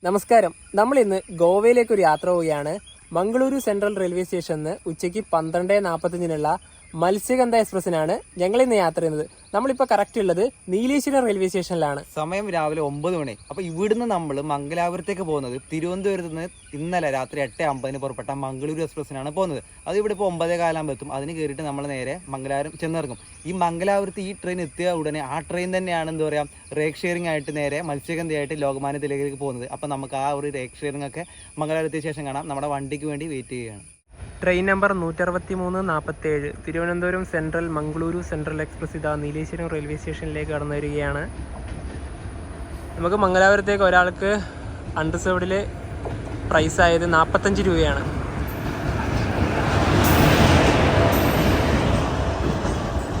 നമസ്കാരം. നമ്മൾ ഇന്ന് ഗോവയിലേക്ക് ഒരു യാത്ര പോവുകയാണ്. മംഗളൂരു സെൻട്രൽ റെയിൽവേ സ്റ്റേഷനിൽ നിന്ന് ഉച്ചയ്ക്ക് 12:45 മത്സ്യഗന്ധ എക്സ്പ്രസിനാണ് ഞങ്ങൾ ഇന്ന് യാത്ര ചെയ്യുന്നത്. നമ്മളിപ്പോൾ കറക്റ്റ് ഉള്ളത് നീലേശ്വരം റെയിൽവേ സ്റ്റേഷനിലാണ്. സമയം രാവിലെ 9 മണി. അപ്പോൾ ഇവിടുന്ന് നമ്മൾ മംഗലാപുരത്തേക്ക് പോകുന്നത് തിരുവനന്തപുരത്ത് നിന്ന് ഇന്നലെ രാത്രി 8:50 പുറപ്പെട്ട മംഗളൂരു എക്സ്പ്രസിനാണ് പോകുന്നത്. അത് ഇവിടെ ഇപ്പോൾ 9:15 എത്തും. അതിന് കയറിയിട്ട് നമ്മൾ നേരെ മംഗലാപുരം ചെന്നിറങ്ങും. ഈ മംഗലാപുരത്ത് ഈ ട്രെയിൻ എത്തിയ ഉടനെ ആ ട്രെയിൻ തന്നെയാണ് എന്താ പറയുക റേക്ക് ഷെയറിംഗ് ആയിട്ട് നേരെ മത്സ്യഗന്ധയായിട്ട് ലോകമാന്യത്തിലേക്ക് പോകുന്നത്. അപ്പോൾ നമുക്ക് ആ ഒരു റേക്ക് ഷെയറിംഗ് ഒക്കെ മംഗലാപുരത്തിന് ശേഷം കാണാം. നമ്മുടെ വണ്ടിക്ക് വേണ്ടി വെയിറ്റ് ചെയ്യുകയാണ്. Train number 16347 Thiruvananthapuram central Mangaluru central express ഇതാ നീലേശ്വരം റെയിൽവേ സ്റ്റേഷനിലേക്ക് കടന്നു വരികയാണ്. നമുക്ക് മംഗലാപുരത്തേക്ക് ഒരാൾക്ക് അൺറിസർവ്ഡിൽ പ്രൈസ് ആയത് 45 രൂപയാണ്.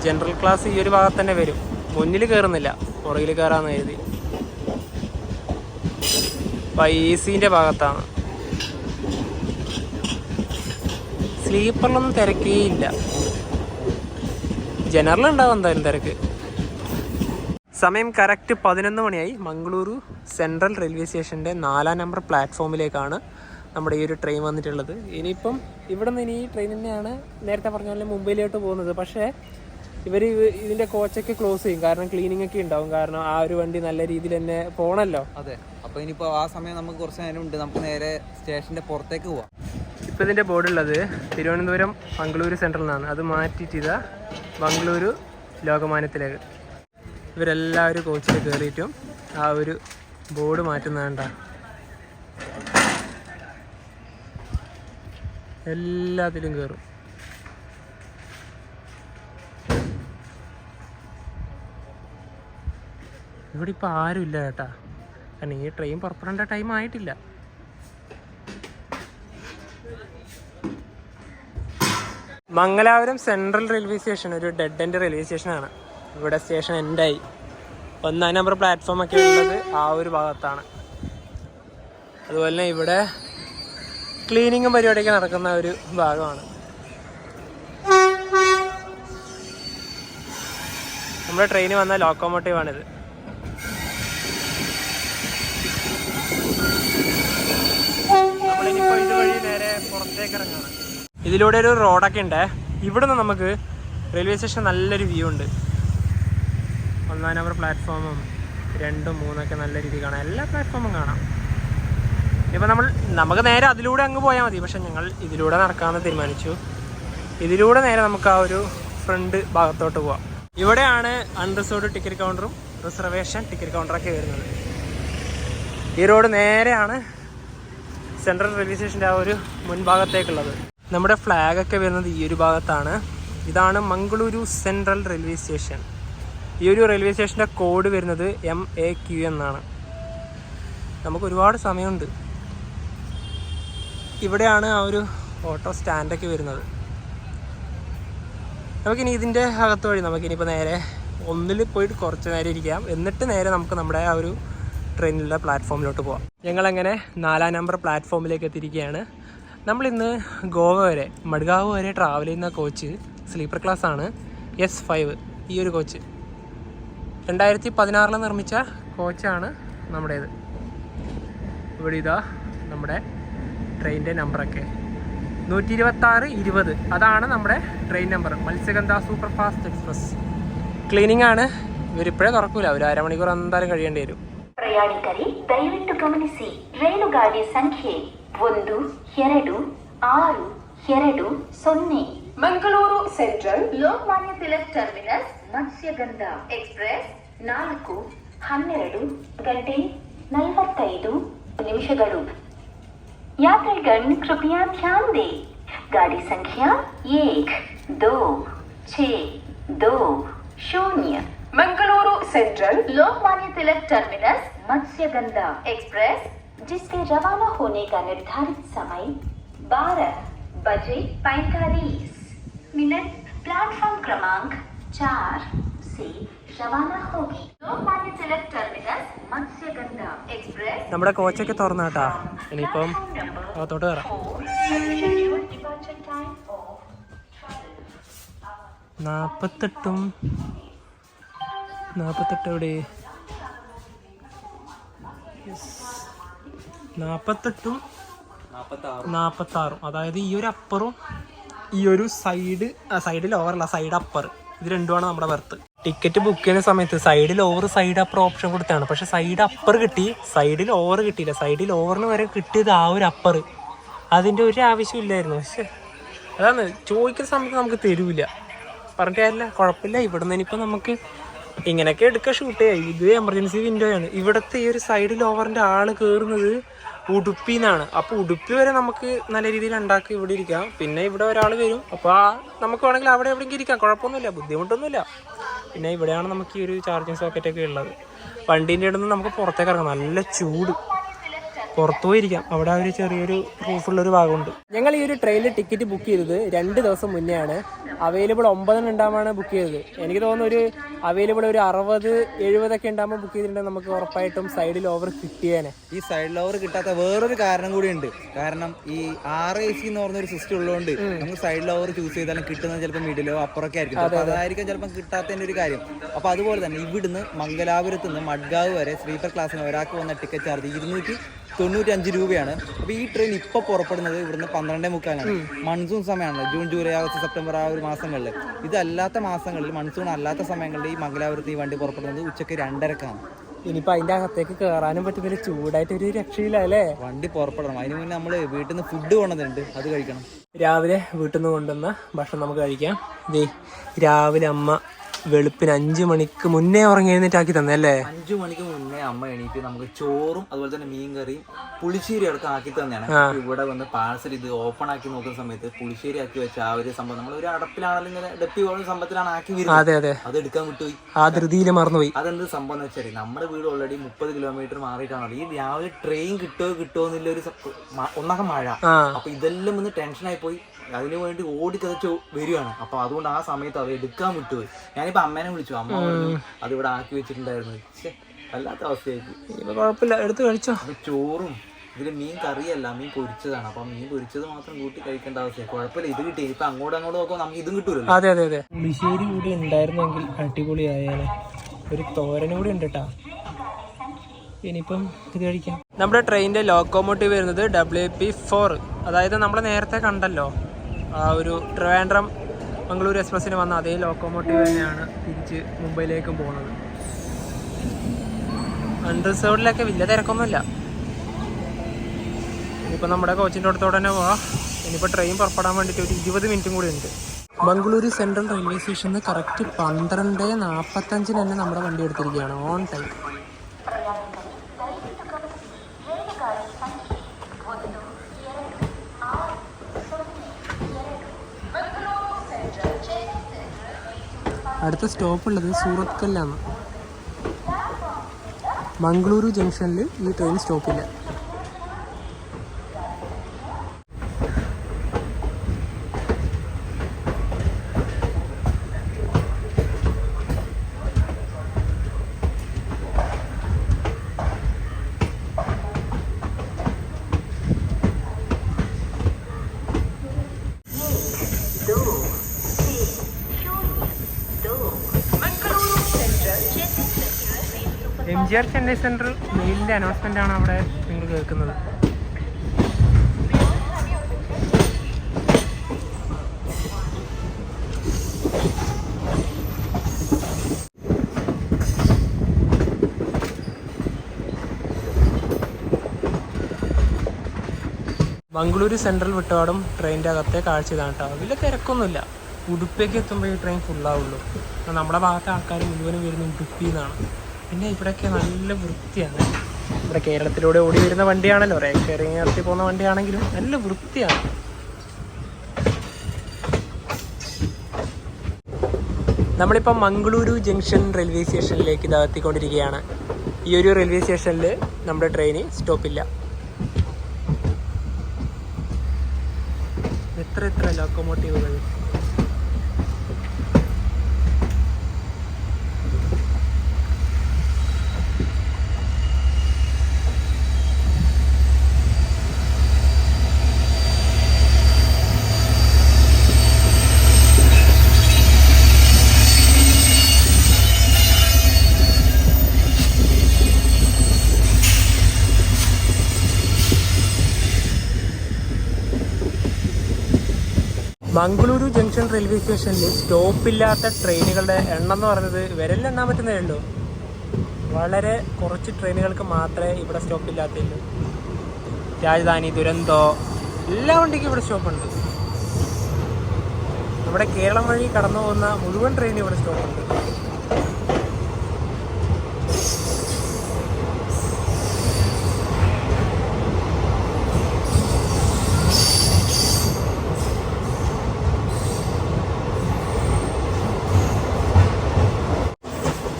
ജനറൽ ക്ലാസ് ഈ ഒരു ഭാഗത്ത് തന്നെ വരും. മുന്നിൽ കയറുന്നില്ല, പുറകിൽ കയറാമെന്ന് കരുതി. അപ്പോൾ AC ഭാഗത്താണ്. സ്ലീപ്പറിലൊന്നും തിരക്കേയില്ല. ജനറൽ ഉണ്ടാവും എന്തായാലും തിരക്ക്. സമയം കറക്റ്റ് 11 മണിയായി. മംഗളൂരു സെൻട്രൽ റെയിൽവേ സ്റ്റേഷൻ്റെ 4-ാം നമ്പർ പ്ലാറ്റ്ഫോമിലേക്കാണ് നമ്മുടെ ഈ ഒരു ട്രെയിൻ വന്നിട്ടുള്ളത്. ഇനിയിപ്പം ഇവിടെ നിന്ന് ഈ ട്രെയിൻ തന്നെയാണ് നേരത്തെ പറഞ്ഞ പോലെ മുംബൈയിലോട്ട് പോകുന്നത്. പക്ഷേ ഇവർ ഇതിൻ്റെ കോച്ചൊക്കെ ക്ലോസ് ചെയ്യും, കാരണം ക്ലീനിങ് ഒക്കെ ഉണ്ടാവും. കാരണം ആ ഒരു വണ്ടി നല്ല രീതിയിൽ തന്നെ പോകണമല്ലോ. അതെ, അപ്പോൾ ഇനിയിപ്പോൾ ആ സമയം നമുക്ക് കുറച്ച് നേരം ഉണ്ട്. നമുക്ക് നേരെ സ്റ്റേഷൻ്റെ പുറത്തേക്ക് പോവാം. ഇപ്പോൾ ഇതിൻ്റെ ബോർഡുള്ളത് തിരുവനന്തപുരം മംഗളൂരു സെൻട്രൽ എന്നാണ്. അത് മാറ്റിയിട്ട് ഇതാ മംഗളൂരു ലോകമാന്യത്തിലേക്ക്. ഇവരെല്ലാവരും കോച്ചിൽ കയറിയിട്ടും ആ ഒരു ബോർഡ് മാറ്റുന്നതാണ്ട. എല്ലാത്തിലും കയറും. ഇവിടെ ഇപ്പോൾ ആരുമില്ല കേട്ടാ, കാരണം ഈ ട്രെയിൻ പുറപ്പെടേണ്ട ടൈം ആയിട്ടില്ല. മംഗലാപുരം സെൻട്രൽ റെയിൽവേ സ്റ്റേഷൻ ഒരു ഡെഡ് എൻഡ് റെയിൽവേ സ്റ്റേഷനാണ്. ഇവിടെ സ്റ്റേഷൻ എൻഡായി. 1-ാം നമ്പർ പ്ലാറ്റ്ഫോം ഒക്കെ ഉള്ളത് ആ ഒരു ഭാഗത്താണ്. അതുപോലെ തന്നെ ഇവിടെ ക്ലീനിങ്ങും പരിപാടിയൊക്കെ നടക്കുന്ന ഒരു ഭാഗമാണ്. നമ്മുടെ ട്രെയിന് വന്ന ലോക്കോമോട്ടീവാണിത്. നമ്മളിനിപ്പോൾ ഇതുവഴി നേരെ പുറത്തേക്ക് ഇറങ്ങാണ്. ഇതിലൂടെ ഒരു റോഡൊക്കെ ഉണ്ട്. ഇവിടെ നിന്ന് നമുക്ക് റെയിൽവേ സ്റ്റേഷൻ നല്ലൊരു വ്യൂ ഉണ്ട്. 1-ാം നമ്പർ പ്ലാറ്റ്ഫോമും 2, 3 നല്ല രീതിയിൽ കാണാം. എല്ലാ പ്ലാറ്റ്ഫോമും കാണാം. ഇപ്പം നമുക്ക് നേരെ അതിലൂടെ അങ്ങ് പോയാൽ മതി. പക്ഷെ ഞങ്ങൾ ഇതിലൂടെ നടക്കാമെന്ന് തീരുമാനിച്ചു. ഇതിലൂടെ നേരെ നമുക്ക് ആ ഒരു ഫ്രണ്ട് ഭാഗത്തോട്ട് പോവാം. ഇവിടെയാണ് അൺറിസർവ്ഡ് ടിക്കറ്റ് കൗണ്ടറും റിസർവേഷൻ ടിക്കറ്റ് കൗണ്ടറൊക്കെ വരുന്നത്. ഈ റോഡ് നേരെയാണ് സെൻട്രൽ റെയിൽവേ സ്റ്റേഷൻ്റെ ആ ഒരു മുൻഭാഗത്തേക്കുള്ളത്. നമ്മുടെ ഫ്ലാഗൊക്കെ വരുന്നത് ഈ ഒരു ഭാഗത്താണ്. ഇതാണ് മംഗളൂരു സെൻട്രൽ റെയിൽവേ സ്റ്റേഷൻ. ഈ ഒരു റെയിൽവേ സ്റ്റേഷൻ്റെ കോഡ് വരുന്നത് MAQ എന്നാണ്. നമുക്ക് ഒരുപാട് സമയമുണ്ട്. ഇവിടെയാണ് ആ ഒരു ഓട്ടോ സ്റ്റാൻഡൊക്കെ വരുന്നത്. നമുക്കിനി ഇതിൻ്റെ അകത്ത് വഴി നമുക്കിനിയിപ്പോൾ നേരെ ഒന്നിൽ പോയിട്ട് കുറച്ച് നേരം ഇരിക്കാം. എന്നിട്ട് നേരെ നമുക്ക് നമ്മുടെ ആ ഒരു ട്രെയിനിലുള്ള പ്ലാറ്റ്ഫോമിലോട്ട് പോകാം. ഞങ്ങളങ്ങനെ 4-ാം നമ്പർ പ്ലാറ്റ്ഫോമിലേക്ക് എത്തിയിരിക്കുകയാണ്. നമ്മളിന്ന് ഗോവ വരെ മഡ്ഗാവ് വരെ ട്രാവൽ ചെയ്യുന്ന കോച്ച് സ്ലീപ്പർ ക്ലാസ് ആണ് S5. ഈ ഒരു കോച്ച് 2016 നിർമ്മിച്ച കോച്ചാണ് നമ്മുടേത്. ഇവിടെ ഇതാ നമ്മുടെ ട്രെയിനിൻ്റെ നമ്പറൊക്കെ 126-20 അതാണ് നമ്മുടെ train number. Matsyagandha super fast express. Cleaning ആണ്. ഇവരിപ്പോഴേ തുറക്കൂല, ഒരു അരമണിക്കൂർ എന്തായാലും കഴിയേണ്ടി വരും. ಪ್ರಯಾಣಿಕರೇ ದಯವಿಟ್ಟು ಗಮನಿಸಿ, ರೈಲುಗಾಡಿ ಸಂಖ್ಯೆ 1260 Mangaluru central Lokmanya Tilak terminus Matsyagandha express 4:12:45 यात्रीगण कृपया ध्यान दें, गाड़ी संख्या 1260 Mangaluru central Lokmanya Tilak terminus Matsyagandha express, जिसके रवाना होने का निर्धारित समय 12:45 प्लेटफॉर्म क्रमांक 4 से रवाना होगी. Lokmanya Tilak terminus Matsyagandha express. നമ്മുടെ കോച്ചൊക്കെ തുറന്നാട്ടാ. ഇനിയിപ്പം അകത്തോട്ട് കയറാം. 48 എവിടെ? 48ഉം 46. അതായത് ഈ ഒരു അപ്പറും ഈ ഒരു സൈഡ് ലോവറല്ല, സൈഡ് അപ്പർ, ഇത് രണ്ടുമാണ് നമ്മുടെ ബർത്ത്. ടിക്കറ്റ് ബുക്ക് ചെയ്യുന്ന സമയത്ത് side lower side upper option കൊടുത്താണ്. പക്ഷെ സൈഡ് അപ്പർ കിട്ടി, സൈഡ് ലോവർ കിട്ടിയില്ല. സൈഡ് ലോവറിന് വരെ കിട്ടിയത് ആ ഒരു അപ്പർ. അതിൻ്റെ ഒരു ആവശ്യമില്ലായിരുന്നു. പക്ഷെ അതാണ് ചോദിക്കുന്ന സമയത്ത് നമുക്ക് തരൂല. പറഞ്ഞിട്ട് കാര്യമില്ല, കുഴപ്പമില്ല. ഇവിടെ നിന്ന് ഇനിയിപ്പോൾ നമുക്ക് ഇങ്ങനെയൊക്കെ എടുക്കുക, ഷൂട്ട് ചെയ്യാം. ഇത് എമർജൻസി വിൻഡോ ആണ്. ഇവിടുത്തെ ഈ ഒരു സൈഡ് ലോവറിൻ്റെ ആൾ കയറുന്നത് ഉടുപ്പിന്നാണ്. അപ്പോൾ ഉടുപ്പി വരെ നമുക്ക് നല്ല രീതിയിൽ ഉണ്ടാക്കി ഇവിടെ ഇരിക്കാം. പിന്നെ ഇവിടെ ഒരാൾ വരും, അപ്പോൾ നമുക്ക് വേണമെങ്കിൽ അവിടെ എവിടെയെങ്കിലും ഇരിക്കാം, കുഴപ്പമൊന്നുമില്ല, ബുദ്ധിമുട്ടൊന്നുമില്ല. പിന്നെ ഇവിടെയാണ് നമുക്ക് ഈ ഒരു ചാർജിങ് സോക്കറ്റൊക്കെ ഉള്ളത്. വണ്ടീൻ്റെ ഇടയിൽ നിന്ന് നമുക്ക് പുറത്തേക്ക് ഇറങ്ങാം, നല്ല ചൂട്, പുറത്തു പോയിരിക്കാം. അവിടെ ഒരു ചെറിയൊരു റൂഫുള്ളൊരു ഭാഗമുണ്ട്. ഞങ്ങൾ ഈ ഒരു ട്രെയിനിൽ ടിക്കറ്റ് ബുക്ക് ചെയ്തത് 2 ദിവസം മുന്നേ ആണ്. അവൈലബിൾ 9 ഉണ്ടാകുമ്പോൾ ബുക്ക് ചെയ്തത്. എനിക്ക് തോന്നുന്നു ഒരു അവൈലബിൾ ഒരു 60-70 ഉണ്ടാകുമ്പോൾ ബുക്ക് ചെയ്തിട്ടുണ്ടെങ്കിൽ നമുക്ക് ഉറപ്പായിട്ടും സൈഡിൽ ഓവർ കിട്ടിയേനെ. ഈ സൈഡ് ലോവർ കിട്ടാത്ത വേറൊരു കാരണം കൂടി ഉണ്ട്. കാരണം ഈ RAC എന്ന് പറഞ്ഞൊരു സിസ്റ്റം ഉള്ളതുകൊണ്ട് നമുക്ക് സൈഡ് ലോവർ ചൂസ് ചെയ്താലും കിട്ടുന്നത് ചിലപ്പോൾ മിഡിലോ അപ്പുറമൊക്കെ ആയിരിക്കും. അതായിരിക്കും ചിലപ്പോൾ കിട്ടാത്തതിൻ്റെ ഒരു കാര്യം. അപ്പോൾ അതുപോലെ തന്നെ ഇവിടുന്ന് മംഗലാപുരത്ത് നിന്ന് മഡ്ഗാവ് വരെ സ്ലീപ്പർ ക്ലാസ്സിന് ഒരാൾക്ക് വന്ന ടിക്കറ്റ് ചാർജ് 295 രൂപയാണ്. അപ്പോൾ ഈ ട്രെയിൻ ഇപ്പോൾ പുറപ്പെടുന്നത് ഇവിടുന്ന് 12:45 മൺസൂൺ സമയമാണല്ലോ, ജൂൺ, ജൂലൈ, ആഗസ്റ്റ്, സെപ്റ്റംബർ ആ ഒരു മാസങ്ങളിൽ. ഇതല്ലാത്ത മാസങ്ങളിൽ, മൺസൂൺ അല്ലാത്ത സമയങ്ങളിൽ ഈ മംഗലാപുരത്ത് ഈ വണ്ടി പുറപ്പെടുന്നത് ഉച്ചയ്ക്ക് 2:30-ക്കാണ്. ഇനിയിപ്പോൾ അതിൻ്റെ അകത്തേക്ക് കയറാനും പറ്റുന്നില്ല, ചൂടായിട്ട് ഒരു രക്ഷയില്ല അല്ലേ. വണ്ടി പുറപ്പെടണം. അതിന് മുന്നേ നമ്മൾ വീട്ടിൽ നിന്ന് ഫുഡ് കൊണ്ടുവന്നിട്ടുണ്ട്, അത് കഴിക്കണം. രാവിലെ വീട്ടിൽ നിന്ന് കൊണ്ടുവന്ന ഭക്ഷണം നമുക്ക് കഴിക്കാം. ഇതേ രാവിലെ അമ്മ വെളുപ്പിന് 5 മണിക്ക് മുന്നേ ഉറങ്ങി എഴുന്നേറ്റാക്കി തന്നെ അല്ലേ. 5 മണിക്ക് മുന്നേ അമ്മ എണീറ്റ് നമുക്ക് ചോറും അതുപോലെ തന്നെ മീൻ കറിയും പുളിശ്ശേരി അടക്കം ആക്കി തന്നെയാണ്. ഇവിടെ വന്ന് പാഴ്സൽ ഇത് ഓപ്പൺ ആക്കി നോക്കുന്ന സമയത്ത് പുളിശ്ശേരി ആക്കി വെച്ച ആ ഒരു സംഭവം നമ്മൾ ഒരു അടപ്പിലാണെങ്കിലും ഇങ്ങനെ ഡപ്പി പോകുന്ന സംഭവത്തിലാണ് ആക്കി വരുന്നത്. അത് എടുക്കാൻ വിട്ടുപോയി, ആ ധൃതിയിൽ മറന്നുപോയി. അതെന്ത് സംഭവം എന്ന് വെച്ചാൽ നമ്മുടെ വീട് ഓൾറെഡി 30 കിലോമീറ്റർ മാറിയിട്ടാണ്. ഈ രാവിലെ ട്രെയിൻ കിട്ടുമോ എന്നുള്ള ഒരു ഒന്നാകെ മഴ. അപ്പൊ ഇതെല്ലാം ഒന്ന് ടെൻഷനായി പോയി. അതിന് വേണ്ടി ഓടിക്കതച്ച് വരികയാണ്. അപ്പൊ അതുകൊണ്ട് ആ സമയത്ത് അത് എടുക്കാൻ വിട്ടുപോയി. ഞാനിപ്പോ അമ്മേനെ വിളിച്ചു, അമ്മ അത് ഇവിടെ ആക്കി വെച്ചിട്ടുണ്ടായിരുന്നു. വല്ലാത്ത അവസ്ഥയായിട്ട്. കുഴപ്പമില്ല, എടുത്ത് കഴിച്ചോ. അപ്പൊ ചോറും ഇതിൽ മീൻ കറിയല്ല, മീൻ പൊരിച്ചതാണ്. അപ്പൊ മീൻ പൊരിച്ചത് മാത്രം കൂട്ടി കഴിക്കേണ്ട അവസ്ഥയാണ്. കുഴപ്പമില്ല, ഇത് കിട്ടി. ഇപ്പൊ അങ്ങോട്ട് നോക്കുമ്പോൾ നമുക്ക് ഇതും കിട്ടൂലല്ലോ. അതെ അതെ അതെ, പുളിശ്ശേരി കൂടി ഉണ്ടായിരുന്നെങ്കിൽ അടിപൊളിയായേനെ. ഒരു തോരനും കൂടി ഉണ്ട് കേട്ടാ. ഇനിയിപ്പം ഇത് കഴിക്കാം. നമ്മുടെ ട്രെയിനിന്റെ ലോക്കോമോട്ടീവ് വരുന്നത് WP4. അതായത് നമ്മൾ നേരത്തെ കണ്ടല്ലോ ആ ഒരു ട്രിവാൻഡ്രം മംഗളൂരു എക്സ്പ്രസ്സിന് വന്ന അതേ ലോക്കോമോട്ടീവ് തന്നെയാണ് തിരിച്ച് മുംബൈയിലേക്കും പോകുന്നത്. അൺറിസർവ്ഡിലൊക്കെ വലിയ തിരക്കൊന്നുമില്ല. ഇനിയിപ്പോൾ നമ്മുടെ കോച്ചിൻ്റെ അടുത്തോടെ തന്നെ പോവാം. ഇനിയിപ്പോൾ ട്രെയിൻ പുറപ്പെടാൻ വേണ്ടിയിട്ട് ഒരു 20 മിനിറ്റും കൂടി ഉണ്ട്. മംഗളൂരു സെൻട്രൽ റെയിൽവേ സ്റ്റേഷനിൽ കറക്റ്റ് 12:45 തന്നെ നമ്മുടെ വണ്ടി എടുത്തിരിക്കുകയാണ്, ഓൺ ടൈം. അടുത്ത സ്റ്റോപ്പ് ഉള്ളത് സൂറത്കല്ലാണ്. മംഗളൂരു ജംഗ്ഷനിൽ ഈ ട്രെയിൻ സ്റ്റോപ്പില്ല. MGR ചെന്നൈ സെൻട്രൽ മെയിലിൻ്റെ അനൗൺസ്മെൻ്റ് ആണ് അവിടെ നിങ്ങൾ കേൾക്കുന്നത്. മംഗളൂരു സെൻട്രൽ വിട്ടപാടും ട്രെയിനിൻ്റെ അകത്തെ കാഴ്ച ഇതാണ് കേട്ടോ. വലിയ തിരക്കൊന്നുമില്ല. ഉടുപ്പിയൊക്കെ എത്തുമ്പോൾ ഈ ട്രെയിൻ ഫുള്ളാവുള്ളൂ. നമ്മുടെ ഭാഗത്തെ ആൾക്കാർ മുഴുവനും വരുന്ന ഉടുപ്പിയിൽ നിന്നാണ്. പിന്നെ ഇവിടെയൊക്കെ നല്ല വൃത്തിയാണ്. ഇവിടെ കേരളത്തിലൂടെ ഓടി വരുന്ന വണ്ടിയാണല്ലോ, റേക്ക് ഷെയറിങ് നടത്തി പോകുന്ന വണ്ടിയാണെങ്കിലും നല്ല വൃത്തിയാണ്. നമ്മളിപ്പോൾ മംഗളൂരു ജംഗ്ഷൻ റെയിൽവേ സ്റ്റേഷനിലേക്ക് ഇതെത്തിക്കൊണ്ടിരിക്കുകയാണ്. ഈ ഒരു റെയിൽവേ സ്റ്റേഷനിൽ നമ്മുടെ ട്രെയിന് സ്റ്റോപ്പില്ല. എത്ര ലോക്കോമോട്ടീവുകൾ. മംഗളൂരു ജംഗ്ഷൻ റെയിൽവേ സ്റ്റേഷനിൽ സ്റ്റോപ്പില്ലാത്ത ട്രെയിനുകളുടെ എണ്ണം എന്ന് പറയുന്നത് വിരലിലെണ്ണാൻ പറ്റുന്നതേ ഉള്ളൂ. വളരെ കുറച്ച് ട്രെയിനുകൾക്ക് മാത്രമേ ഇവിടെ സ്റ്റോപ്പില്ലാത്തുള്ളൂ. രാജധാനി, ദുരന്തോ എല്ലാ വണ്ടിക്കും ഇവിടെ സ്റ്റോപ്പുണ്ട്. നമ്മുടെ കേരളം വഴി കടന്നു പോകുന്ന മുഴുവൻ ട്രെയിനും ഇവിടെ സ്റ്റോപ്പുണ്ട്.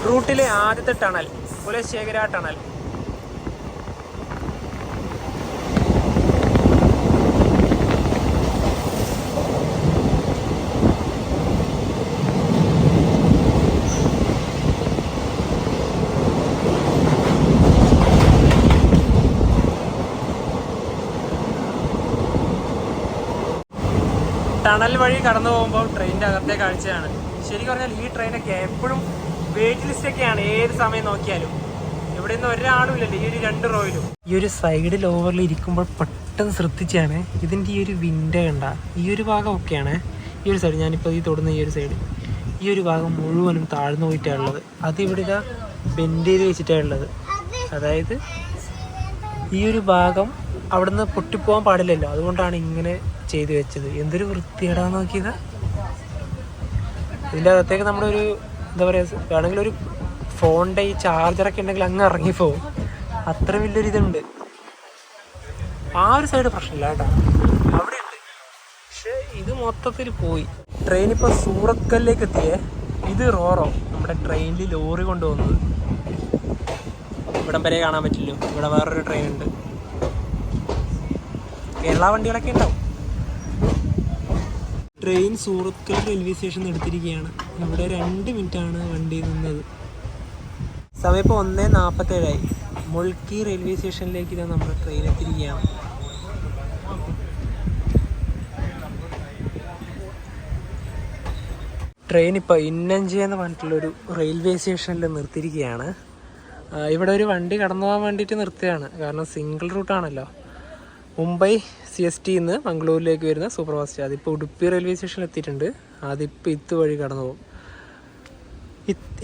റൂട്ടിലെ ആദ്യത്തെ ടണൽ കുലശേഖര ടണൽ. ടണൽ വഴി കടന്നു പോകുമ്പോൾ ട്രെയിനിൻ്റെ അകത്തെ കാഴ്ചയാണ്. ശരിക്കും പറഞ്ഞാൽ ഈ ട്രെയിനൊക്കെ എപ്പോഴും വെയിറ്റ് ലിസ്റ്റൊക്കെയാണ്, ഏത് സമയം നോക്കിയാലും. ഇവിടെ നിന്ന് ഒരാളും ഇല്ലല്ലോ ഈ ഒരു 2 റോയിലും. ഈ ഒരു സൈഡിൽ ഓവറിൽ ഇരിക്കുമ്പോൾ പെട്ടെന്ന് ശ്രദ്ധിച്ചാണ് ഇതിൻ്റെ ഈ ഒരു വിൻഡോ കണ്ട. ഈ ഒരു ഭാഗം ഒക്കെയാണ്, ഈ ഒരു സൈഡ് ഞാനിപ്പോൾ ഈ തൊടുന്ന ഈ ഒരു സൈഡ്, ഈ ഒരു ഭാഗം മുഴുവനും താഴ്ന്നു പോയിട്ടാണ് ഉള്ളത്. അതിവിടെ ഇതാ ബെൻഡ് ചെയ്ത് വെച്ചിട്ടാണ് ഉള്ളത്. അതായത് ഈ ഒരു ഭാഗം അവിടെ നിന്ന് പൊട്ടിപ്പോകാൻ പാടില്ലല്ലോ, അതുകൊണ്ടാണ് ഇങ്ങനെ ചെയ്തു വെച്ചത്. എന്തൊരു വൃത്തിയേടാന്ന് നോക്കിയത്. ഇതിൻ്റെ അകത്തേക്ക് നമ്മളൊരു എന്താ പറയുക, വേണമെങ്കിൽ ഒരു ഫോണിൻ്റെ ഈ ചാർജറൊക്കെ ഉണ്ടെങ്കിൽ അങ്ങ് ഇറങ്ങിപ്പോവും. അത്ര വലിയൊരു ഇതുണ്ട്. ആ ഒരു സൈഡ് പ്രശ്നമില്ല കേട്ടോ, അവിടെ ഉണ്ട്. പക്ഷേ ഇത് മൊത്തത്തിൽ പോയി. ട്രെയിൻ ഇപ്പോൾ സൂറത്കല്ലിലേക്ക് എത്തിയേ. ഇത് റോറോ, നമ്മുടെ ട്രെയിനിൽ ലോറി കൊണ്ടുപോകുന്നത്. ഇവിടം വരെ കാണാൻ പറ്റില്ലോ. ഇവിടെ വേറൊരു ട്രെയിൻ ഉണ്ട്. കേരള വണ്ടികളൊക്കെ ഉണ്ടാവും. ട്രെയിൻ സൂറത്കൽ റെയിൽവേ സ്റ്റേഷനിൽ എടുത്തിരിക്കുകയാണ്. ഇവിടെ 2 മിനിറ്റാണ് വണ്ടി നിന്നത്. സമയം ഇപ്പോൾ 1:47 മുൾക്കി റെയിൽവേ സ്റ്റേഷനിലേക്ക് ഇതാ നമ്മുടെ ട്രെയിൻ എത്തിയിരിക്കുകയാണ്. ട്രെയിൻ ഇപ്പോൾ ഇന്നഞ്ചി എന്ന് പറഞ്ഞിട്ടുള്ളൊരു റെയിൽവേ സ്റ്റേഷനിൽ നിർത്തിയിരിക്കുകയാണ്. ഇവിടെ ഒരു വണ്ടി കടന്നു പോകാൻ വേണ്ടിയിട്ട് നിർത്തുകയാണ്. കാരണം സിംഗിൾ റൂട്ടാണല്ലോ. മുംബൈ CST നിന്ന് മംഗളൂരിലേക്ക് വരുന്ന സൂപ്പർ ഫാസ്റ്റ് അതിപ്പോൾ ഉടുപ്പി റെയിൽവേ സ്റ്റേഷനിൽ എത്തിയിട്ടുണ്ട്. അതിപ്പോൾ ഇതുവഴി കടന്നു പോകും.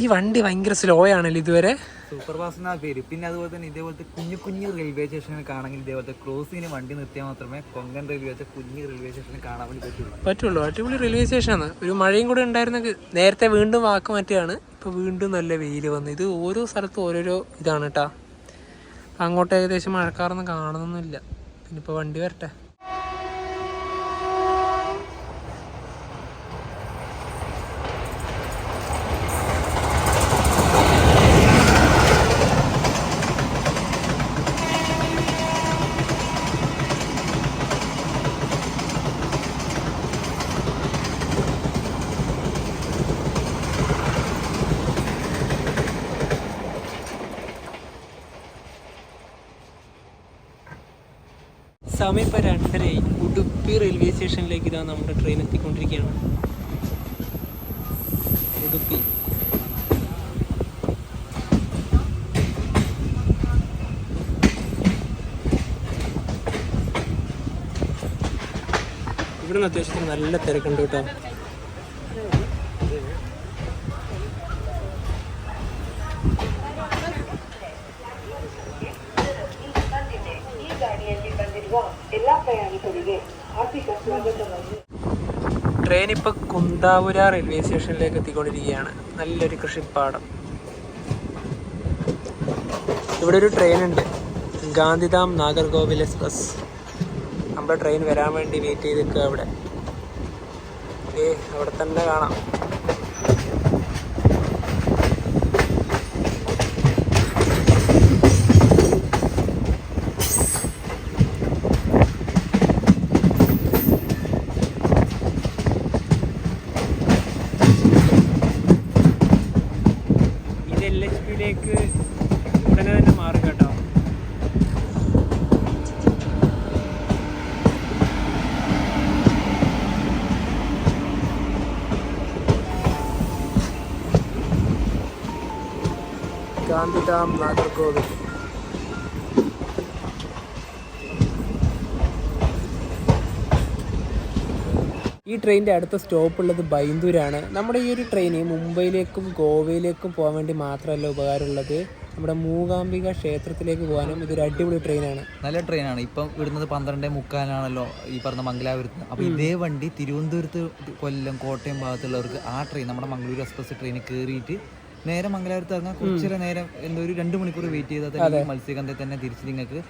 ഈ വണ്ടി ഭയങ്കര സ്ലോ ആണല്ലോ ഇതുവരെ. സൂപ്പർ ഫാസ്റ്റ് എന്നാ പേര്. പിന്നെ അതുപോലെ തന്നെ ഇതേപോലത്തെ കുഞ്ഞു റെയിൽവേ സ്റ്റേഷനിൽ കാണണമെങ്കിൽ ഇതേപോലത്തെ ക്രോസിന് വണ്ടി നിർത്തിയാൽ മാത്രമേ കൊങ്കൺ റെയിൽവേ കുഞ്ഞു റെയിൽവേ സ്റ്റേഷനിൽ കാണാൻ വേണ്ടി പറ്റുള്ളൂ. അടിപൊളി റെയിൽവേ സ്റ്റേഷനാണ്. ഒരു മഴയും കൂടെ ഉണ്ടായിരുന്നെങ്കിൽ നേരത്തെ വീണ്ടും വാക്ക് മാറ്റിയാണ്. ഇപ്പോൾ വീണ്ടും നല്ല വെയിൽ വന്നു. ഇത് ഓരോ സ്ഥലത്തും ഓരോരോ ഇതാണ് കേട്ടോ. അങ്ങോട്ട് ഏകദേശം മഴക്കാറൊന്നും കാണുന്നൊന്നുമില്ല. പിന്നിപ്പോൾ വണ്ടി വരട്ടെ. സമയം ഇപ്പോൾ 2:30. ഉടുപ്പി റെയിൽവേ സ്റ്റേഷനിലേക്ക് ഇതാ നമ്മുടെ ട്രെയിൻ എത്തിക്കൊണ്ടിരിക്കുകയാണ്. ഉടുപ്പി ഇവിടെ നിന്ന് അത്യാവശ്യം നല്ല തിരക്കുണ്ട് കേട്ടോ. ട്രെയിൻ ഇപ്പോൾ കുന്താപുര റെയിൽവേ സ്റ്റേഷനിലേക്ക് എത്തിക്കൊണ്ടിരിക്കുകയാണ്. നല്ലൊരു കൃഷിപ്പാടം. ഇവിടെ ഒരു ട്രെയിൻ ഉണ്ട്, ഗാന്ധിധാം നാഗർകോവിൽ എക്സ്പ്രസ്. നമ്മുടെ ട്രെയിൻ വരാൻ വേണ്ടി വെയിറ്റ് ചെയ്ത് നിൽക്കുക അവിടെ. അവിടെ തന്നെ കാണാം. LHPയിലേക്ക് ഉടനെ തന്നെ മാറും കേട്ടോ. ഗാന്ധിധാം നാഗർകോവിൽ. ഈ ട്രെയിനിൻ്റെ അടുത്ത സ്റ്റോപ്പ് ഉള്ളത് ബൈന്ദൂരാണ്. നമ്മുടെ ഈ ഒരു ട്രെയിൻ മുംബൈയിലേക്കും ഗോവയിലേക്കും പോകാൻ വേണ്ടി മാത്രമല്ല ഉപകാരമുള്ളത്, നമ്മുടെ മൂകാംബിക ക്ഷേത്രത്തിലേക്ക് പോകാനും ഇതൊരു അടിപൊളി ട്രെയിനാണ്. നല്ല ട്രെയിനാണ്. ഇപ്പം വിടുന്നത് 12:45 ഈ പറഞ്ഞ മംഗലാപുരത്ത്. അപ്പോൾ ഇതേ വണ്ടി തിരുവനന്തപുരത്ത്, കൊല്ലം, കോട്ടയം ഭാഗത്തുള്ളവർക്ക് ആ ട്രെയിൻ നമ്മുടെ മംഗളൂരു എക്സ്പ്രസ് ട്രെയിനിൽ കയറിയിട്ട് നേരെ മംഗലാപുരത്ത് ഇറങ്ങാൻ കുറച്ചേറെ നേരം, എന്തോ ഒരു 2 മണിക്കൂർ വെയിറ്റ് ചെയ്താൽ തന്നെ മത്സ്യഗന്ധയിൽ തന്നെ തിരിച്ച് നിങ്ങൾക്ക്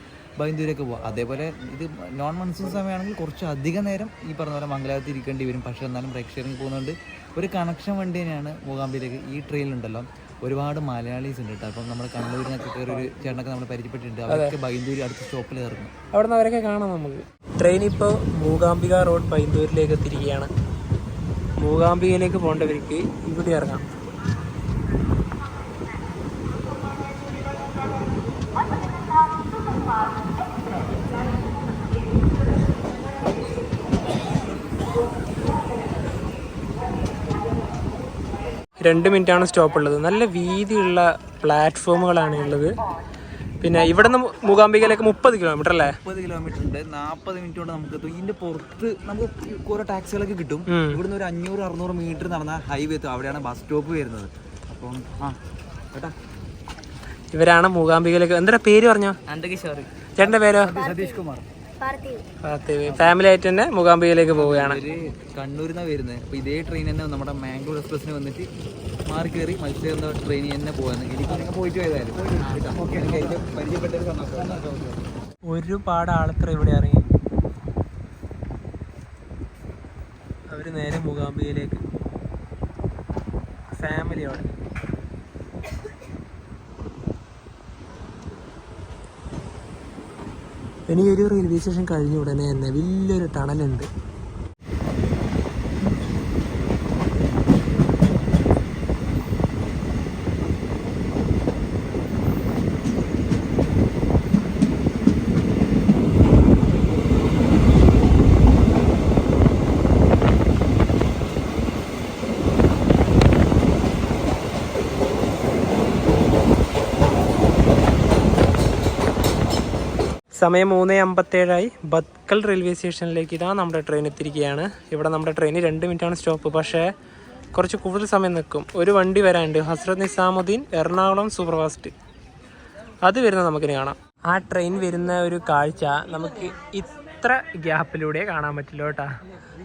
ബൈന്ദൂരേക്ക് പോകാം. അതേപോലെ ഇത് നോൺ മൺസൂൺ സമയമാണെങ്കിൽ കുറച്ച് അധികം നേരം ഈ പറഞ്ഞ പോലെ മംഗലാപുരത്ത് ഇരിക്കേണ്ടി വരും. പക്ഷേ എന്നാലും പ്രേക്ഷകർക്ക് പോകുന്നതുകൊണ്ട് ഒരു കണക്ഷൻ വണ്ടി തന്നെയാണ് മൂകാംബിയിലേക്ക്. ഈ ട്രെയിനിലുണ്ടല്ലോ ഒരുപാട് മലയാളീസ് ഉണ്ട് കേട്ടോ. അപ്പം നമ്മൾ കണ്ണൂരിൽ നിന്നൊക്കെ കയറി ഒരു ചേട്ടനൊക്കെ നമ്മൾ പരിചയപ്പെട്ടിട്ടുണ്ട്. അവർക്ക് ബൈന്ദൂര് അടുത്ത സ്റ്റോപ്പിൽ ഇറങ്ങും. അവിടെ നിന്ന് അവരൊക്കെ കാണാം നമുക്ക്. ട്രെയിൻ ഇപ്പോൾ മൂകാംബിക റോഡ് ബൈന്ദൂരിലേക്ക് എത്തിയിരിക്കുകയാണ്. മൂകാംബികയിലേക്ക് പോകേണ്ടവർക്ക് ഇവിടെ ഇറങ്ങാം. രണ്ട് മിനിറ്റാണ് സ്റ്റോപ്പ് ഉള്ളത്. നല്ല വീതിയുള്ള പ്ലാറ്റ്ഫോമുകളാണ് ഉള്ളത്. പിന്നെ ഇവിടെ നിന്ന് മൂകാംബികയിലേക്ക് 30 കിലോമീറ്റർ അല്ലേ? 30 കിലോമീറ്റർ ഉണ്ട്. 40 മിനിറ്റ് കൊണ്ട് നമുക്ക് എത്തും. ഇതിന്റെ പുറത്ത് നമുക്ക് കുറെ ടാക്സികളൊക്കെ കിട്ടും. ഇവിടുന്ന് ഒരു 500-600 മീറ്റർ നടന്ന ഹൈവേ എത്തും. അവിടെയാണ് ബസ് സ്റ്റോപ്പ് വരുന്നത്. അപ്പം കേട്ടാ, ഇവരാണ് മൂകാംബികയിലേക്ക്. എന്താ പേര് പറഞ്ഞോ? ചേട്ടന്റെ പേരോ? സതീഷ് കുമാർ. ഫാമിലി ആയിട്ട് തന്നെ മൂകാംബികയിലേക്ക് പോവുകയാണ്. കണ്ണൂരിൽ നിന്നാണ് വരുന്നത്. അപ്പോൾ ഇതേ ട്രെയിൻ തന്നെ നമ്മുടെ മാംഗ്ലൂർ എക്സ്പ്രസ്സിന് വന്നിട്ട് മാറി കയറി മത്സ്യബന്ധ ട്രെയിനിൽ തന്നെ പോകുന്നത്. എനിക്ക് പോയിട്ട് പോയതായിരുന്നു. ഒരുപാട് ആൾക്കാർ ഇവിടെ ഇറങ്ങി. അവർ നേരെ മൂകാംബികയിലേക്ക് ഫാമിലിയോടെ. ഇനി ഒരു റെയിൽവേ സ്റ്റേഷൻ കഴിഞ്ഞ ഉടനെ തന്നെ വലിയൊരു ടണലുണ്ട്. സമയം 3:57 ബത്കൽ റെയിൽവേ സ്റ്റേഷനിലേക്ക് ഇതാ നമ്മുടെ ട്രെയിൻ എത്തിയിരിക്കുകയാണ്. ഇവിടെ നമ്മുടെ ട്രെയിൻ 2 മിനിറ്റാണ് സ്റ്റോപ്പ്. പക്ഷേ കുറച്ച് കൂടുതൽ സമയം നിൽക്കും. ഒരു വണ്ടി വരാനുണ്ട്, ഹസ്രത്ത് നിസാമുദ്ദീൻ എറണാകുളം സൂപ്പർ ഫാസ്റ്റ്. അത് വരുന്നത് നമുക്കിനി കാണാം. ആ ട്രെയിൻ വരുന്ന ഒരു കാഴ്ച നമുക്ക് ഇത്ര ഗ്യാപ്പിലൂടെ കാണാൻ പറ്റില്ല കേട്ടോ.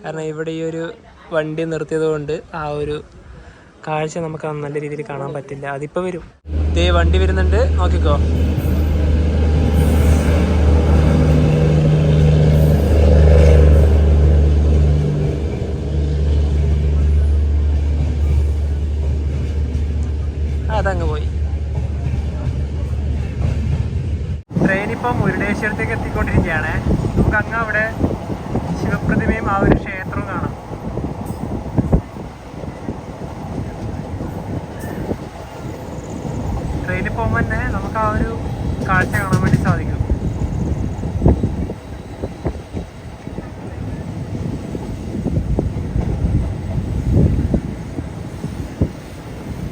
കാരണം ഇവിടെ ഈ ഒരു വണ്ടി നിർത്തിയത് കൊണ്ട് ആ ഒരു കാഴ്ച നമുക്ക് നല്ല രീതിയിൽ കാണാൻ പറ്റില്ല. അതിപ്പോൾ വരും. ഇതേ വണ്ടി വരുന്നുണ്ട്, നോക്കിക്കോ. അതങ്ങ് പോയി. ട്രെയിൻ ഇപ്പം മുരുടേശ്വരത്തേക്ക് എത്തിക്കൊണ്ടിരിക്കുകയാണ്. നമുക്ക് അങ്ങ് അവിടെ ശിവപ്രതിമയും ആ ഒരു ക്ഷേത്രവും കാണാം. ട്രെയിനിൽ പോകുമ്പോൾ തന്നെ നമുക്ക് ആ ഒരു കാഴ്ച കാണാൻ വേണ്ടി സാധിക്കും.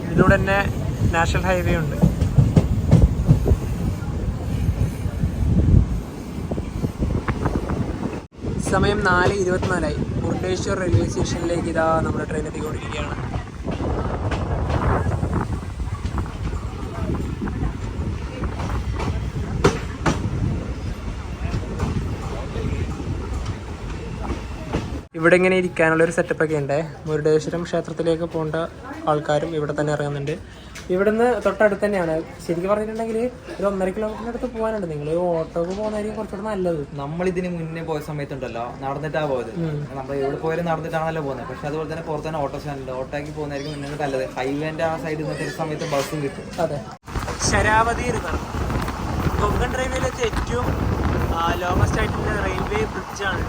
ഇതിലൂടെ തന്നെ നാഷണൽ ഹൈവേ ഉണ്ട്. സമയം 4:24 മുരുടേശ്വർ റെയിൽവേ സ്റ്റേഷനിലേക്ക് ഇതാ നമ്മുടെ ട്രെയിൻ എത്തിക്കൊണ്ടിരിക്കുകയാണ്. ഇവിടെ ഇങ്ങനെ ഇരിക്കാനുള്ളൊരു സെറ്റപ്പൊക്കെ ഉണ്ട്. മുരുടേശ്വരം ക്ഷേത്രത്തിലേക്ക് പോകേണ്ട ആൾക്കാരും ഇവിടെ തന്നെ ഇറങ്ങുന്നുണ്ട്. ഇവിടുന്ന് തൊട്ടടുത്ത് തന്നെയാണ്. ശരിക്കും പറഞ്ഞിട്ടുണ്ടെങ്കിൽ ഒരു 1.5 കിലോമീറ്ററിന് അടുത്ത് പോകാനുണ്ട്. നിങ്ങൾ ഓട്ടോക്ക് പോകുന്നതായിരിക്കും കുറച്ചുകൂടെ നല്ലത്. നമ്മളിതിന് മുന്നേ പോയ സമയത്തുണ്ടല്ലോ നടന്നിട്ടാണ് പോയത്. നമ്മൾ എവിടെ പോയാലും നടന്നിട്ടാണല്ലോ പോകുന്നത്. പക്ഷെ അതുപോലെ തന്നെ പുറത്ത് തന്നെ ഓട്ടോ സ്റ്റാൻഡ് ഉണ്ട്. ഓട്ടോക്ക് പോകുന്നതായിരിക്കും മുന്നേ നല്ലത്. ഹൈവേന്റെ ആ സൈഡിൽ നിന്നിട്ട് സമയത്ത് ബസ്സും കിട്ടും. അതെ. ശരാവതി റിവർ കൊങ്കൺ റെയിൽവേയിലത്തെ ഏറ്റവും ലോങ്ങസ്റ്റ് ആയിട്ടുള്ള റെയിൽവേ ബ്രിഡ്ജാണ്.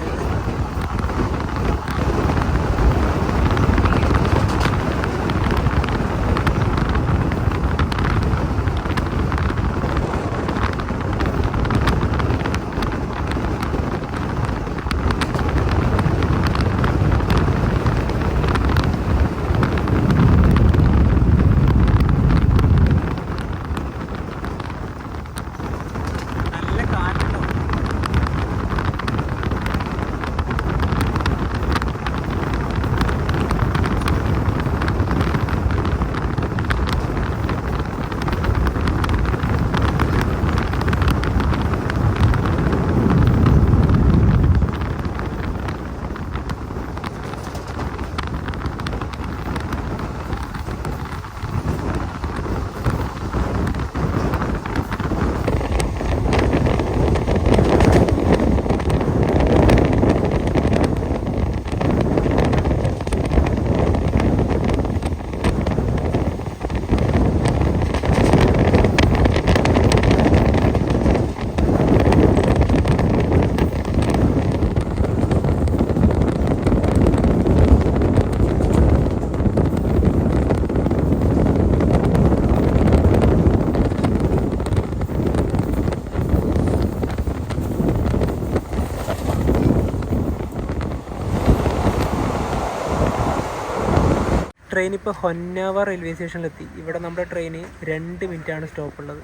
ട്രെയിൻ ഇപ്പോൾ ഹൊന്നാവർ റെയിൽവേ സ്റ്റേഷനിലെത്തി. ഇവിടെ നമ്മുടെ ട്രെയിന് 2 മിനിറ്റാണ് സ്റ്റോപ്പ് ഉള്ളത്.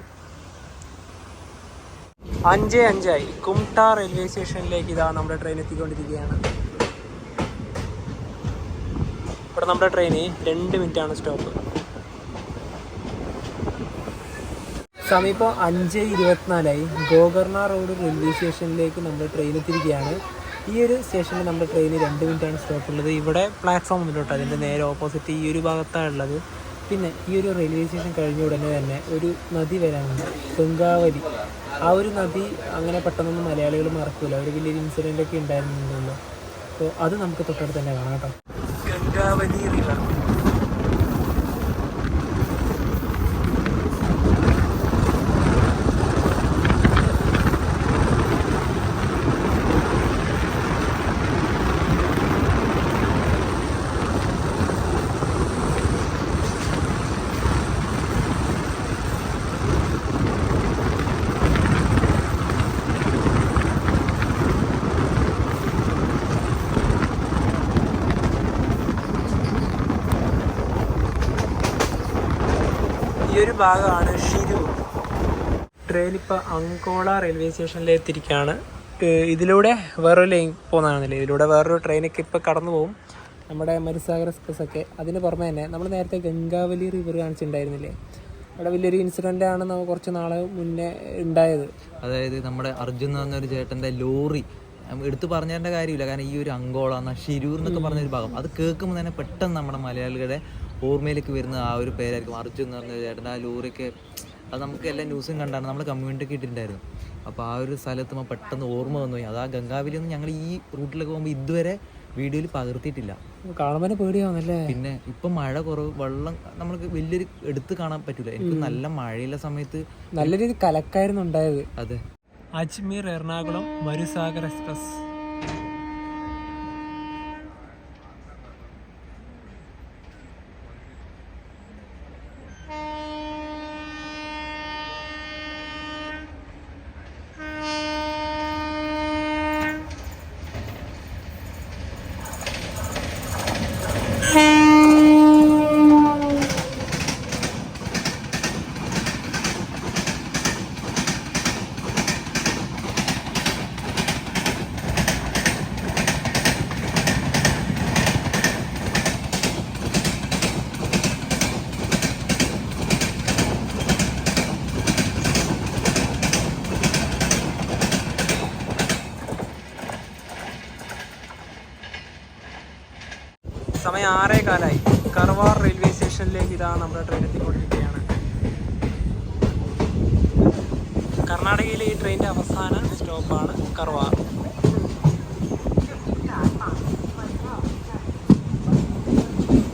5:05 കുംടാ റെയിൽവേ സ്റ്റേഷനിലേക്ക് ഇതാ നമ്മുടെ ട്രെയിൻ എത്തിക്കൊണ്ടിരിക്കുകയാണ്. ഇവിടെ നമ്മുടെ ട്രെയിന് 2 മിനിറ്റാണ് സ്റ്റോപ്പ്. സമീപം 5:24 ഗോകർണ റോഡ് റെയിൽവേ സ്റ്റേഷനിലേക്ക് നമ്മുടെ ട്രെയിൻ എത്തിയിരിക്കുകയാണ്. ഈ ഒരു സ്റ്റേഷനിൽ നമ്മുടെ ട്രെയിന് 2 മിനിറ്റാണ് സ്റ്റോപ്പ് ഉള്ളത്. ഇവിടെ പ്ലാറ്റ്ഫോം ഒന്നുമില്ലോട്ടോ, അതിൻ്റെ നേരെ ഓപ്പോസിറ്റ് ഈ ഒരു ഭാഗത്താണ് ഉള്ളത്. പിന്നെ ഈ ഒരു റെയിൽവേ സ്റ്റേഷൻ കഴിഞ്ഞ ഉടനെ തന്നെ ഒരു നദി വരാനുണ്ട്, ഗംഗാവലി. ആ ഒരു നദി അങ്ങനെ പെട്ടെന്നൊന്നും മലയാളികൾ മറക്കില്ല, ഒരു വലിയൊരു ഇൻസിഡൻ്റ് ഒക്കെ ഉണ്ടായിരുന്നുണ്ടല്ലോ. അപ്പോൾ അത് നമുക്ക് തൊട്ടടുത്ത് തന്നെ കാണാം കേട്ടോ. ഗംഗാവലി റിവർ. ഈ ഒരു ഭാഗമാണ് ഷിരൂർ. ട്രെയിൻ ഇപ്പോൾ അങ്കോള റെയിൽവേ സ്റ്റേഷനിൽ എത്തിയിരിക്കുകയാണ്. ഇതിലൂടെ വേറൊരു ലൈൻ പോകുന്നതാണെന്നില്ലേ, ഇതിലൂടെ വേറൊരു ട്രെയിനൊക്കെ ഇപ്പോൾ കടന്നു പോകും, നമ്മുടെ മരുസാഗർ എക്സ്പ്രസ് ഒക്കെ. അതിന് പുറമെ തന്നെ നമ്മൾ നേരത്തെ ഗംഗാവലി റിവർ കാണിച്ചിട്ടുണ്ടായിരുന്നില്ലേ, അവിടെ വലിയൊരു ഇൻസിഡൻ്റ് ആണ് നമുക്ക് കുറച്ച് നാൾ മുന്നേ ഉണ്ടായത്. അതായത് നമ്മുടെ അർജുൻ എന്ന് പറഞ്ഞൊരു ചേട്ടൻ്റെ ലോറി എടുത്തു പറഞ്ഞതിൻ്റെ കാര്യമില്ല, കാരണം ഈ ഒരു അങ്കോള ഷിരൂർ എന്നൊക്കെ പറഞ്ഞൊരു ഭാഗം അത് കേൾക്കുമ്പോൾ തന്നെ പെട്ടെന്ന് നമ്മുടെ മലയാളികളുടെ ഓർമ്മയിലേക്ക് വരുന്ന ആ ഒരു പേരായിരിക്കും അർജുൻ എന്ന് പറഞ്ഞ ചേട്ടൻ. ആ ലോറിയൊക്കെ അത് നമുക്ക് എല്ലാ ന്യൂസും കണ്ടാണ് നമ്മൾ കമ്മ്യൂണിറ്റിക്ക് ഇട്ടിട്ടുണ്ടായിരുന്നു. അപ്പോൾ ആ ഒരു സ്ഥലത്ത് പെട്ടെന്ന് ഓർമ്മ വന്നു പോയി. അത് ആ ഗംഗാവലിയൊന്നും ഞങ്ങൾ ഈ റൂട്ടിലൊക്കെ പോകുമ്പോൾ ഇതുവരെ വീഡിയോയിൽ പകർത്തിയിട്ടില്ല. കാണുമ്പോൾ പേടിയാവുന്നല്ലേ. പിന്നെ ഇപ്പം മഴ കുറവ്, വെള്ളം നമ്മൾക്ക് വലിയൊരു എടുത്ത് കാണാൻ പറ്റില്ല. എനിക്ക് നല്ല മഴയുള്ള സമയത്ത് നല്ല രീതിയിൽ കലക്കായിരുന്നു ഉണ്ടായത്. അതെ. അജ്മീർ എറണാകുളം മരുസാഗർ എക്സ്പ്രസ്. സമയം 6:15. കർവാർ റെയിൽവേ സ്റ്റേഷനിലേക്ക് ഇതാ നമ്മുടെ ട്രെയിൻ എത്തിക്കൊണ്ടിരിക്കുകയാണ്. കർണാടകയിലെ ഈ ട്രെയിനിൻ്റെ അവസാന സ്റ്റോപ്പാണ് കർവാർ.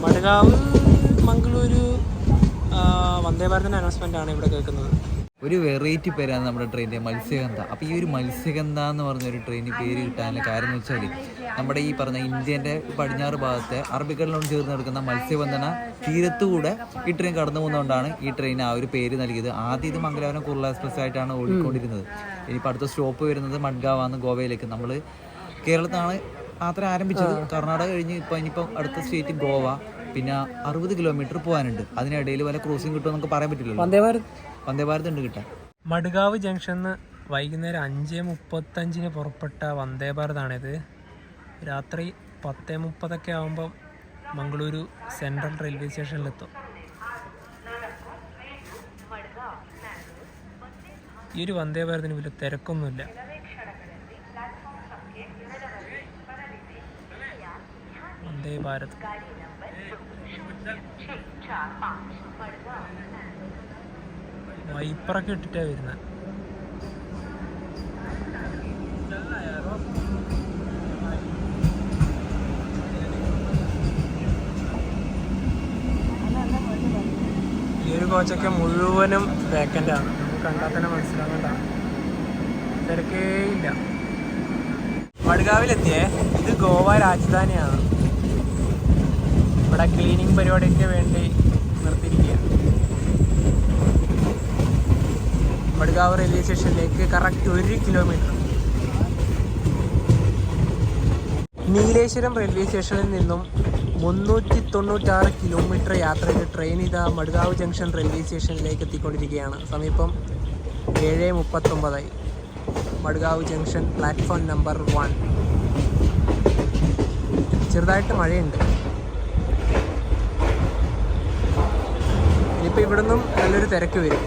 മഡ്ഗാവ് മംഗളൂരു വന്ദേ ഭാരതിൻ്റെ അനൗൺസ്മെൻ്റ് ആണ് ഇവിടെ കേൾക്കുന്നത്. ഒരു വെറൈറ്റി പേരാണ് നമ്മുടെ ട്രെയിനിൻ്റെ മത്സ്യഗന്ധ. അപ്പോൾ ഈ ഒരു മത്സ്യഗന്ധ എന്ന് പറഞ്ഞൊരു ട്രെയിനിന് പേര് കിട്ടാനുള്ള കാര്യം എന്ന് വെച്ചാൽ നമ്മുടെ ഈ പറഞ്ഞ ഇന്ത്യൻ്റെ പടിഞ്ഞാറ് ഭാഗത്തെ അറബിക്കടലിനോട് ചേർന്ന് കിടക്കുന്ന മത്സ്യബന്ധന തീരത്തുകൂടെ ഈ ട്രെയിൻ കടന്നു പോകുന്നതുകൊണ്ടാണ് ഈ ട്രെയിൻ ആ ഒരു പേര് നൽകിയത്. ആദ്യം ഇത് മംഗലാപുരം കുർള എക്സ്പ്രസ് ആയിട്ടാണ് ഓടിക്കൊണ്ടിരുന്നത്. ഇനിയിപ്പോൾ അടുത്ത സ്റ്റോപ്പ് വരുന്നത് മഡ്ഗാവാണ്, ഗോവയിലേക്ക്. നമ്മൾ കേരളത്തിലാണ് യാത്ര ആരംഭിച്ചത്. കർണാടക കഴിഞ്ഞ് ഇനിയിപ്പോൾ അടുത്ത സ്റ്റേറ്റ് ഗോവ, പിന്നെ 60 കിലോമീറ്റർ പോകാനുണ്ട്. അതിനിടയിൽ വല്ല ക്രോസിംഗ് കിട്ടുമോ നമുക്ക് പറയാൻ പറ്റില്ലല്ലോ. വന്ദേ ഭാരത് ഉണ്ട് കിട്ടാൻ. മഡ്ഗാവ് ജംഗ്ഷന്ന് വൈകുന്നേരം 5:35 പുറപ്പെട്ട വന്ദേ ഭാരതാണിത്. രാത്രി 10:30 ആകുമ്പം മംഗളൂരു സെൻട്രൽ റെയിൽവേ സ്റ്റേഷനിലെത്തും. ഈ ഒരു വന്ദേ ഭാരതിന് വലിയ തിരക്കൊന്നുമില്ല. വന്ദേ ഭാരത് വൈപ്പറൊക്കെ ഇട്ടിട്ടാണ് വരുന്നത്. ഈ ഒരു കോച്ചൊക്കെ മുഴുവനും വേക്കൻ്റാണ്. നമുക്ക് കണ്ടാൽ തന്നെ മനസ്സിലാവേണ്ടതാണ്, തിരക്കേ ഇല്ല. മഡ്ഗാവിലെത്തിയേ. ഇത് ഗോവ രാജധാനിയാണ്. ഇവിടെ ക്ലീനിങ് പരിപാടിക്ക് വേണ്ടി നിർത്തിയിരിക്കുകയാണ്. മഡ്ഗാവ് റെയിൽവേ സ്റ്റേഷനിലേക്ക് കറക്റ്റ് 1 കിലോമീറ്റർ. നീലേശ്വരം റെയിൽവേ സ്റ്റേഷനിൽ നിന്നും 396 കിലോമീറ്റർ യാത്ര ചെയ്ത് ട്രെയിൻ ഇതാ മഡ്ഗാവ് ജംഗ്ഷൻ റെയിൽവേ സ്റ്റേഷനിലേക്ക് എത്തിക്കൊണ്ടിരിക്കുകയാണ്. സമീപം 7:39. Madgaon junction platform number 1. ചെറുതായിട്ട് മഴയുണ്ട്. ഇനിയിപ്പോൾ ഇവിടെ നിന്നും നല്ലൊരു തിരക്ക് വരും.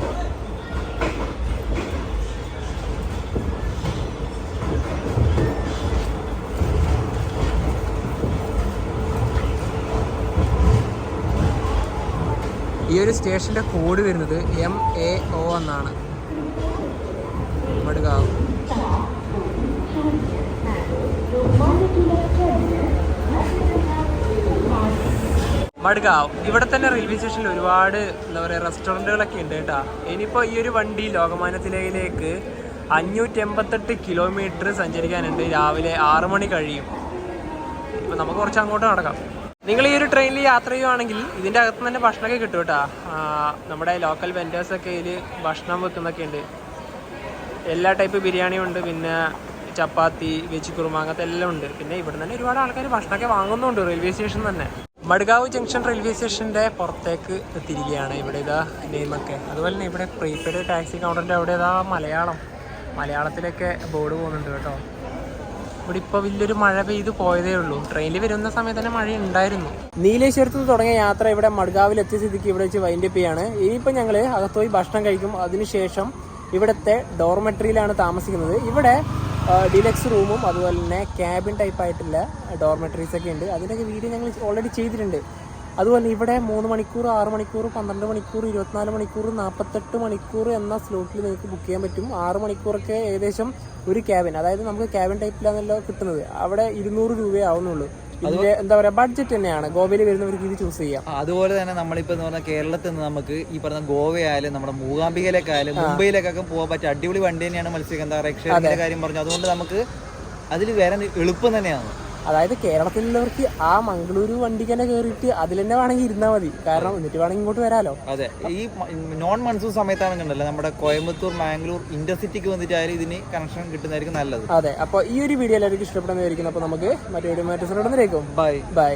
ഈ ഒരു സ്റ്റേഷൻ്റെ കോഡ് വരുന്നത് MAO എന്നാണ്. മഡ്ഗാവ്. മഡ്ഗാവ് ഇവിടെ തന്നെ റെയിൽവേ സ്റ്റേഷനിൽ ഒരുപാട് എന്താ പറയുക റെസ്റ്റോറൻറ്റുകളൊക്കെ ഉണ്ട് കേട്ടോ. ഇനിയിപ്പോൾ ഈ ഒരു വണ്ടി ലോകമാന്യത്തിലേക്ക് 588 കിലോമീറ്റർ സഞ്ചരിക്കാനുണ്ട്. രാവിലെ 6 മണി കഴിയും. ഇപ്പോൾ നമുക്ക് കുറച്ച് അങ്ങോട്ട് നടക്കാം. നിങ്ങൾ ഈ ഒരു ട്രെയിനിൽ യാത്ര ചെയ്യുവാണെങ്കിൽ ഇതിൻ്റെ അകത്ത് തന്നെ ഭക്ഷണമൊക്കെ കിട്ടും കേട്ടോ. നമ്മുടെ ലോക്കൽ വെൻഡേഴ്സൊക്കെ ഇതിൽ ഭക്ഷണം വെക്കുന്നൊക്കെ ഉണ്ട്. എല്ലാ ടൈപ്പ് ബിരിയാണിയും ഉണ്ട്, പിന്നെ ചപ്പാത്തി, വെജ് കുറുമ, അങ്ങനത്തെ എല്ലാം ഉണ്ട്. പിന്നെ ഇവിടെ തന്നെ ഒരുപാട് ആൾക്കാർ ഭക്ഷണമൊക്കെ വാങ്ങുന്നുണ്ട് റെയിൽവേ സ്റ്റേഷൻ തന്നെ. മഡ്ഗാവ് ജംഗ്ഷൻ റെയിൽവേ സ്റ്റേഷൻ്റെ പുറത്തേക്ക് എത്തിയിരിക്കുകയാണ്. ഇവിടെ ഇതാ നെയിമൊക്കെ. അതുപോലെ തന്നെ ഇവിടെ പ്രീപെയ്ഡ് ടാക്സി കൗണ്ടറിൻ്റെ അവിടെ ഇതാ മലയാളത്തിലൊക്കെ ബോർഡ് പോകുന്നുണ്ട് കേട്ടോ. ഇവിടെ ഇപ്പോൾ വലിയൊരു മഴ പെയ്ത് പോയതേ ഉള്ളൂ. ട്രെയിനിൽ വരുന്ന സമയത്ത് തന്നെ മഴ ഉണ്ടായിരുന്നു. നീലേശ്വരത്ത് നിന്ന് തുടങ്ങിയ യാത്ര ഇവിടെ മഡ്ഗാവിൽ എത്തിയ സ്ഥിതിക്ക് ഇവിടെ വെച്ച് വൈൻഡപ്പ് ചെയ്യാണ്. ഇനിയിപ്പോൾ ഞങ്ങൾ അകത്ത് പോയി ഭക്ഷണം കഴിക്കും. അതിനുശേഷം ഇവിടുത്തെ ഡോർമെട്രിയിലാണ് താമസിക്കുന്നത്. ഇവിടെ ഡിലക്സ് റൂമും അതുപോലെ തന്നെ ക്യാബിൻ ടൈപ്പായിട്ടുള്ള ഡോർമെട്രീസൊക്കെ ഉണ്ട്. അതിൻ്റെയൊക്കെ വീഡിയോ ഞങ്ങൾ ഓൾറെഡി ചെയ്തിട്ടുണ്ട്. അതുപോലെ ഇവിടെ 3 മണിക്കൂർ, 6 മണിക്കൂർ, 12 മണിക്കൂർ, 24 മണിക്കൂർ, 48 മണിക്കൂർ എന്ന സ്ലോട്ടിൽ നിങ്ങൾക്ക് ബുക്ക് ചെയ്യാൻ പറ്റും. 6 മണിക്കൂറൊക്കെ ഏകദേശം ഒരു ക്യാബിൻ, അതായത് നമുക്ക് ക്യാബിൻ ടൈപ്പിലാണല്ലോ കിട്ടുന്നത്. അവിടെ 200 രൂപയേ ആവുന്നുള്ളൂ. ഇതിന്റെ എന്താ പറയാ ബഡ്ജറ്റ് തന്നെയാണ്. ഗോവയിൽ വരുന്നവർക്ക് ഇത് ചൂസ് ചെയ്യാം. അതുപോലെ തന്നെ നമ്മളിപ്പോ എന്ന് പറഞ്ഞാൽ കേരളത്തിൽ നിന്ന് നമുക്ക് ഈ പറഞ്ഞ ഗോവയായാലും നമ്മുടെ മൂകാംബികയിലേക്കായാലും മുംബൈയിലേക്കൊക്കെ പോകാൻ പറ്റിയ അടിപൊളി വണ്ടി തന്നെയാണ് മത്സ്യഗന്ധ. റെക്ഷയുടെ കാര്യം പറഞ്ഞു, അതുകൊണ്ട് നമുക്ക് അതിൽ വരാൻ എളുപ്പം തന്നെയാണ്. അതായത് കേരളത്തിലുള്ളവർക്ക് ആ മംഗളൂരു വണ്ടിക്ക് തന്നെ കയറിയിട്ട് അതിൽ തന്നെ വേണമെങ്കിൽ ഇരുന്നാൽ മതി. കാരണം എന്നിട്ട് വേണമെങ്കിൽ ഇങ്ങോട്ട് വരാലോ. അതെ, ഈ നോൺ മൺസൂൺ സമയത്താണെന്നുണ്ടല്ലോ നമ്മുടെ കോയമ്പത്തൂർ, മാംഗ്ലൂർ ഇന്റർസിറ്റിക്ക് വന്നിട്ടായാലും ഇതിന് കണക്ഷൻ കിട്ടുന്നതായിരിക്കും നല്ലത്. അതെ, അപ്പോൾ ഈ ഒരു വീഡിയോ എല്ലാവർക്കും ഇഷ്ടപ്പെടുന്നതായിരിക്കും. അപ്പോൾ നമുക്ക് മറ്റൊരു ബൈ.